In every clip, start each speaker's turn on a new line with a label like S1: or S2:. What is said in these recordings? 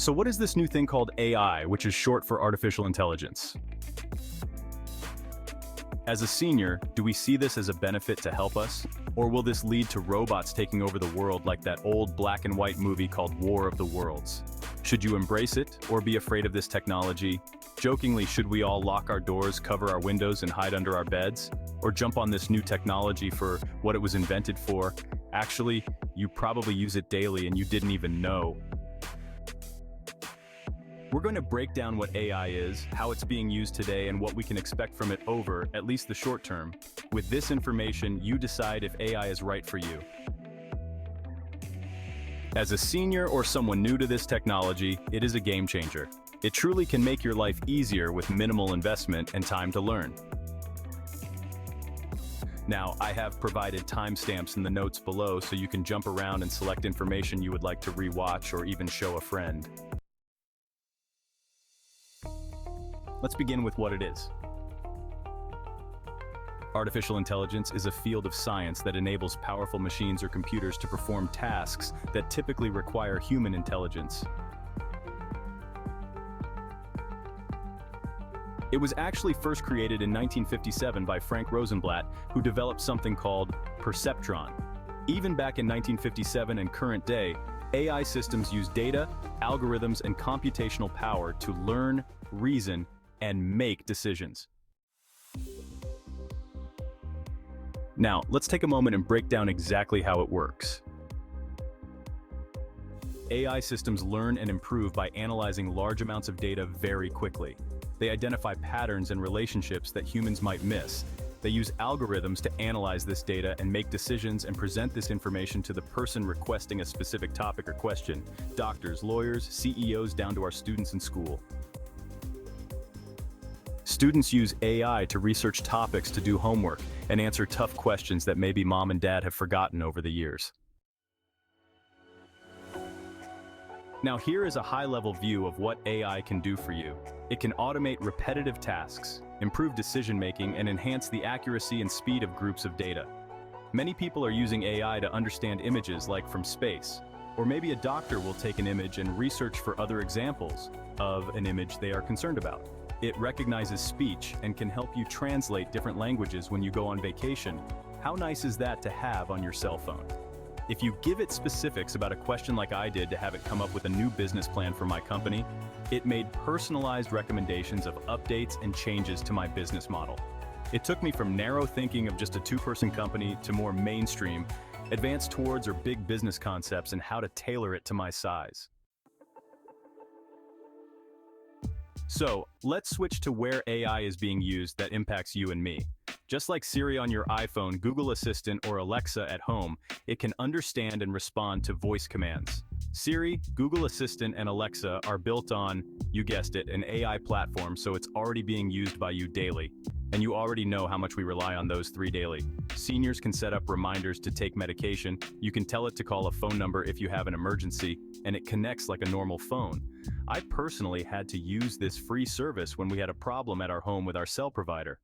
S1: So what is this new thing called AI, which is short for artificial intelligence? As a senior, do we see this as a benefit to help us? Or will this lead to robots taking over the world like that old black and white movie called War of the Worlds? Should you embrace it or be afraid of this technology? Jokingly, should we all lock our doors, cover our windows, and hide under our beds? Or jump on this new technology for what it was invented for? Actually, you probably use it daily and you didn't even know. We're going to break down what AI is, how it's being used today, and what we can expect from it over, at least the short term. With this information, you decide if AI is right for you. As a senior or someone new to this technology, it is a game changer. It truly can make your life easier with minimal investment and time to learn. Now, I have provided timestamps in the notes below so you can jump around and select information you would like to rewatch or even show a friend. Let's begin with what it is. Artificial intelligence is a field of science that enables powerful machines or computers to perform tasks that typically require human intelligence. It was actually first created in 1957 by Frank Rosenblatt, who developed something called perceptron. Even back in 1957 and current day, AI systems use data, algorithms, and computational power to learn, reason, and make decisions. Now, let's take a moment and break down exactly how it works. AI systems learn and improve by analyzing large amounts of data very quickly. They identify patterns and relationships that humans might miss. They use algorithms to analyze this data and make decisions and present this information to the person requesting a specific topic or question: doctors, lawyers, CEOs, down to our students in school. Students use AI to research topics, to do homework, and answer tough questions that maybe mom and dad have forgotten over the years. Now here is a high-level view of what AI can do for you. It can automate repetitive tasks, improve decision-making, and enhance the accuracy and speed of groups of data. Many people are using AI to understand images like from space. Or maybe a doctor will take an image and research for other examples of an image they are concerned about. It recognizes speech and can help you translate different languages when you go on vacation. How nice is that to have on your cell phone? If you give it specifics about a question like I did to have it come up with a new business plan for my company, it made personalized recommendations of updates and changes to my business model. It took me from narrow thinking of just a two-person company to more mainstream, advanced towards or big business concepts and how to tailor it to my size. So, let's switch to where AI is being used that impacts you and me. Just like Siri on your iPhone, Google Assistant, or Alexa at home, it can understand and respond to voice commands. Siri, Google Assistant, and Alexa are built on, you guessed it, an AI platform, so it's already being used by you daily. And you already know how much we rely on those three daily. Seniors can set up reminders to take medication, you can tell it to call a phone number if you have an emergency, and it connects like a normal phone. I personally had to use this free service when we had a problem at our home with our cell provider.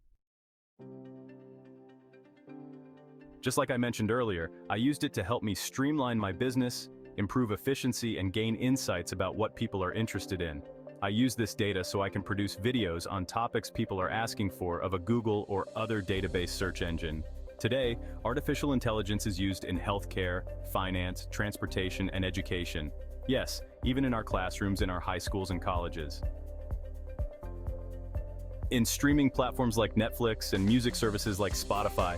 S1: Just like I mentioned earlier, I used it to help me streamline my business, improve efficiency, and gain insights about what people are interested in. I use this data so I can produce videos on topics people are asking for of a Google or other database search engine. Today, artificial intelligence is used in healthcare, finance, transportation, and education. Yes, even in our classrooms in our high schools and colleges. In streaming platforms like Netflix and music services like Spotify,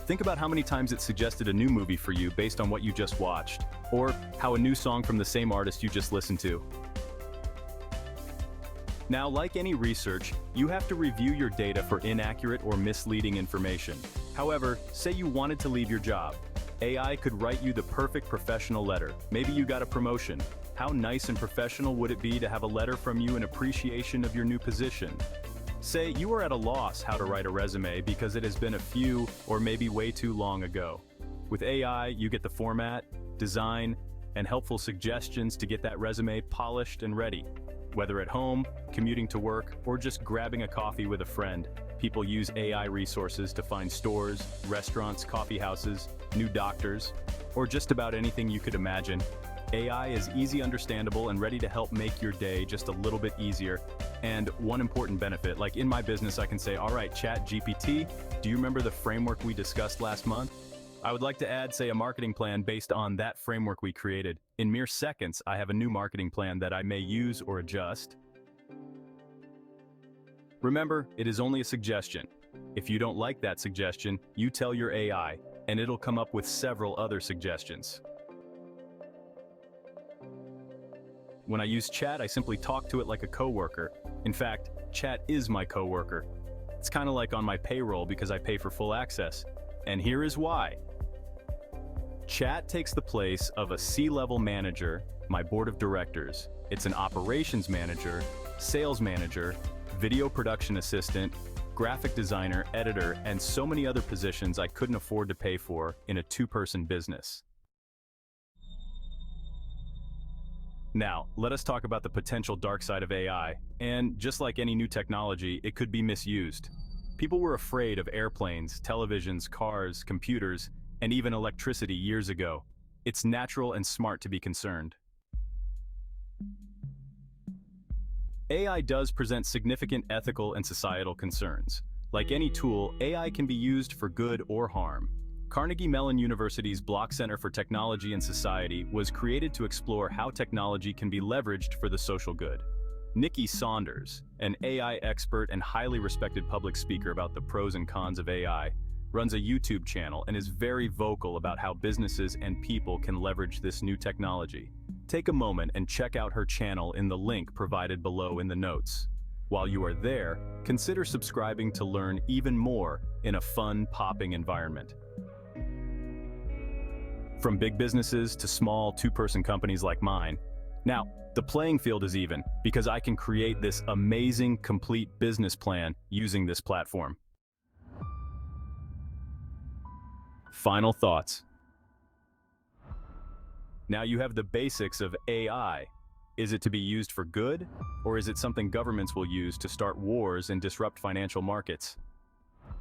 S1: think about how many times it suggested a new movie for you based on what you just watched, or how a new song from the same artist you just listened to. Now, like any research, you have to review your data for inaccurate or misleading information. However, say you wanted to leave your job. AI could write you the perfect professional letter. Maybe you got a promotion. How nice and professional would it be to have a letter from you in appreciation of your new position? Say you are at a loss how to write a resume because it has been a few or maybe way too long ago. With AI, you get the format, design, and helpful suggestions to get that resume polished and ready. Whether at home, commuting to work, or just grabbing a coffee with a friend, people use AI resources to find stores, restaurants, coffee houses, new doctors, or just about anything you could imagine. AI is easy, understandable, and ready to help make your day just a little bit easier. And one important benefit, like in my business, I can say, all right, ChatGPT, do you remember the framework we discussed last month? I would like to add, say, a marketing plan based on that framework we created. In mere seconds, I have a new marketing plan that I may use or adjust. Remember, it is only a suggestion. If you don't like that suggestion, you tell your AI, and it'll come up with several other suggestions. When I use Chat, I simply talk to it like a coworker. In fact, Chat is my coworker. It's kind of like on my payroll because I pay for full access. And here is why. Chat takes the place of a C-level manager, my board of directors. It's an operations manager, sales manager, video production assistant, graphic designer, editor, and so many other positions I couldn't afford to pay for in a two-person business. Now, let us talk about the potential dark side of AI. And just like any new technology, it could be misused. People were afraid of airplanes, televisions, cars, computers, and even electricity years ago. It's natural and smart to be concerned. AI does present significant ethical and societal concerns. Like any tool, AI can be used for good or harm. Carnegie Mellon University's Block Center for Technology and Society was created to explore how technology can be leveraged for the social good. Nikki Saunders, an AI expert and highly respected public speaker about the pros and cons of AI, runs a YouTube channel and is very vocal about how businesses and people can leverage this new technology. Take a moment and check out her channel in the link provided below in the notes. While you are there, consider subscribing to learn even more in a fun, popping environment. From big businesses to small two-person companies like mine. Now, the playing field is even because I can create this amazing, complete business plan using this platform. Final thoughts. Now you have the basics of AI. Is it to be used for good, or is it something governments will use to start wars and disrupt financial markets?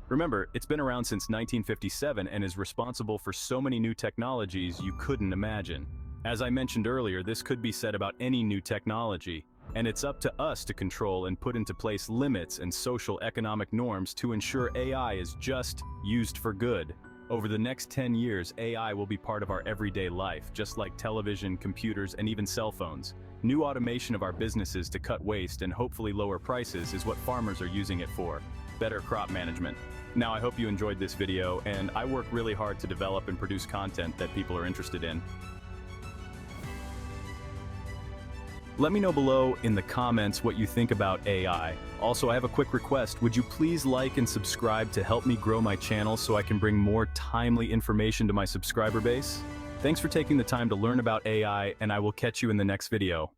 S1: Remember, it's been around since 1957 and is responsible for so many new technologies you couldn't imagine. As I mentioned earlier, this could be said about any new technology, and it's up to us to control and put into place limits and social economic norms to ensure AI is just used for good. Over the next 10 years, AI will be part of our everyday life, just like television, computers, and even cell phones. New automation of our businesses to cut waste and hopefully lower prices is what farmers are using it for. Better crop management. Now, I hope you enjoyed this video, and I work really hard to develop and produce content that people are interested in. Let me know below in the comments what you think about AI. Also, I have a quick request. Would you please like and subscribe to help me grow my channel so I can bring more timely information to my subscriber base? Thanks for taking the time to learn about AI, and I will catch you in the next video.